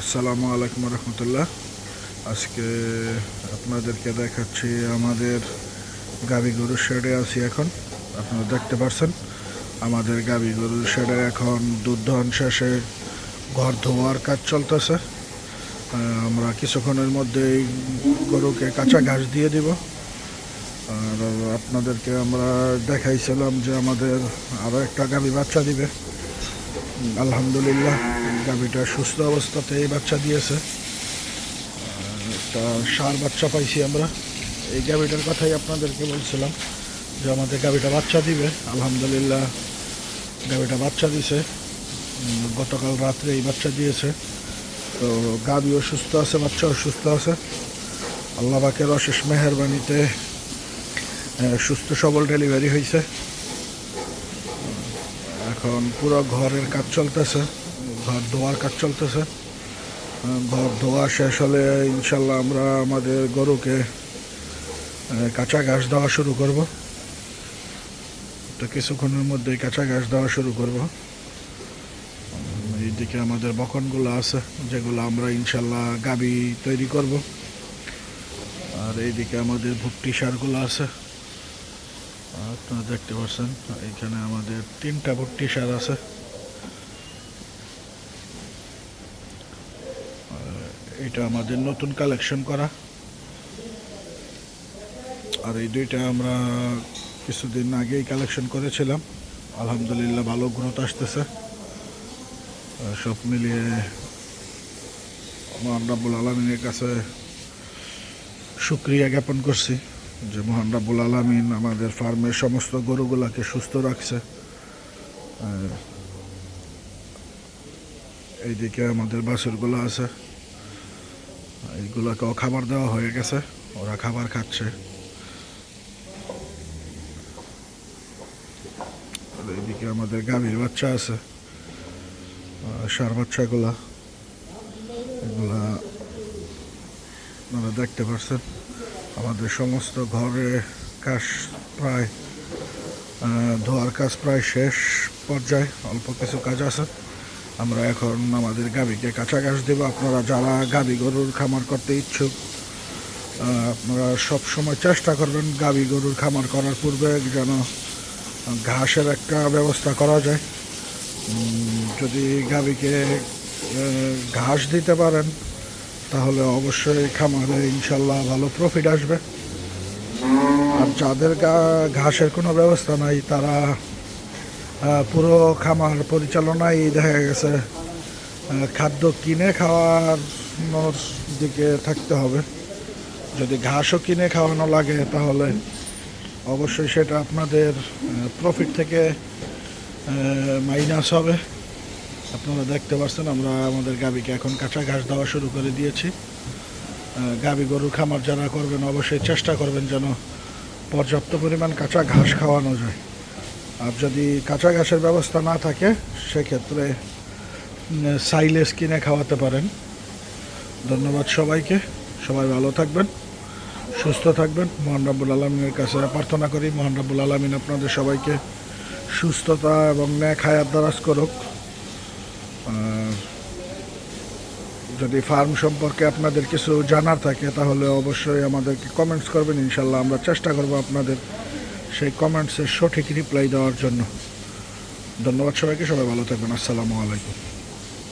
আসসালামু আলাইকুম রহমতুল্লাহ। আজকে আপনাদেরকে দেখাচ্ছি আমাদের গাভী গরুর শেডে আছি। এখন আপনারা দেখতে পাচ্ছেন আমাদের গাভী গরুর শেডে এখন দুধ দহন শেষে ঘর ধোয়ার কাজ চলতেছে। আমরা কিছুক্ষণের মধ্যেই গরুকে কাঁচা ঘাস দিয়ে দিব। আর আপনাদেরকে আমরা দেখাইছিলাম যে আমাদের আরও একটা গাভী বাচ্চা দিবে। আলহামদুলিল্লাহ গাভীটা সুস্থ অবস্থাতেই বাচ্চা দিয়েছে। একটা ষাঁড় বাচ্চা পাইছি আমরা। এই গাভীটার কথাই আপনাদেরকে বলছিলাম যে আমাদের গাভীটা বাচ্চা দিবে। আলহামদুলিল্লাহ গাভীটা বাচ্চা দিছে, গতকাল রাত্রে এই বাচ্চা দিয়েছে। তো গাভীও সুস্থ আছে, বাচ্চাও সুস্থ আছে। আল্লাহ পাকের অশেষ মেহেরবানিতে সুস্থ সবল ডেলিভারি হয়েছে। এখন পুরো ঘরের কাজ চলতেছে, ঘর ধোয়ার কাজ চলতেছে। ঘর ধোয়া শেষ হলে ইনশাল্লাহ আমরা আমাদের গরুকে কাঁচা ঘাস দেওয়া শুরু করব। তো কিছুক্ষণের মধ্যেই কাঁচা ঘাস দেওয়া শুরু করব। এইদিকে আমাদের বকনগুলো আছে যেগুলো আমরা ইনশাল্লাহ গাবি তৈরি করব। আর এইদিকে আমাদের ভুট্টি সারগুলো আছে, আপনারা দেখতে পাচ্ছেন। এখানে আমাদের 3টা ভুট্টি সার আছে। এটা আমাদের নতুন কালেকশন করা। আর এই দুইটা আমরা কিছুদিন আগেই কালেকশন করেছিলাম। আলহামদুলিল্লাহ ভালো গ্রোথ আসতেছে। সব মিলিয়ে মহান রাব্বুল আলামিনের কাছে শুকরিয়া জ্ঞাপন করছি যে মহান রাব্বুল আলামিন আমাদের ফার্মের সমস্ত গরুগুলাকে সুস্থ রাখছে। এইদিকে আমাদের বাছুরগুলো আছে, এইগুলোকেও খাবার দেওয়া হয়ে গেছে, ওরা খাবার খাচ্ছে। এইদিকে আমাদের গাভীর বাচ্চা আছে, ষাঁড় বাচ্চাগুলা, এগুলা আপনারা দেখতে পাচ্ছেন। আমাদের সমস্ত ঘরে কাজ প্রায় ধোয়ার কাজ প্রায় শেষ পর্যায়ে, অল্প কিছু কাজ আছে। আমরা এখন আমাদের গাভীকে কাঁচা ঘাস দেব। আপনারা যারা গাভী গরুর খামার করতে ইচ্ছুক, আপনারা সব সময় চেষ্টা করবেন গাভী গরুর খামার করার পূর্বে যেন ঘাসের একটা ব্যবস্থা করা যায়। যদি গাভীকে ঘাস দিতে পারেন তাহলে অবশ্যই খামারে ইনশাল্লাহ ভালো প্রফিট আসবে। আর যাদের ঘাসের কোনো ব্যবস্থা নাই তারা পুরো খামার পরিচালনায় দেখা গেছে খাদ্য কিনে খাওয়ার দিকে থাকতে হবে। যদি ঘাসও কিনে খাওয়ানো লাগে তাহলে অবশ্যই সেটা আপনাদের প্রফিট থেকে মাইনাস হবে। আপনারা দেখতে পাচ্ছেন আমরা আমাদের গাভীকে এখন কাঁচা ঘাস দেওয়া শুরু করে দিয়েছি। গাভী গরুর খামার যারা করবেন অবশ্যই চেষ্টা করবেন যেন পর্যাপ্ত পরিমাণ কাঁচা ঘাস খাওয়ানো যায়। আর যদি কাঁচা ঘাসের ব্যবস্থা না থাকে সেক্ষেত্রে সাইলেজ কিনে খাওয়াতে পারেন। ধন্যবাদ সবাইকে, সবাই ভালো থাকবেন, সুস্থ থাকবেন। মহান রাব্বুল আলামিনের কাছে প্রার্থনা করি মহান রাব্বুল আলামিন আপনাদের সবাইকে সুস্থতা এবং ন্যাক হায়াত দারাজ করুক। যদি ফার্ম সম্পর্কে আপনাদের কিছু জানার থাকে তাহলে অবশ্যই আমাদেরকে কমেন্টস করবেন। ইনশাল্লাহ আমরা চেষ্টা করব আপনাদের সেই কমেন্টসের সঠিক রিপ্লাই দেওয়ার জন্য। ধন্যবাদ সবাইকে, সবাই ভালো থাকবেন। আসসালামু আলাইকুম।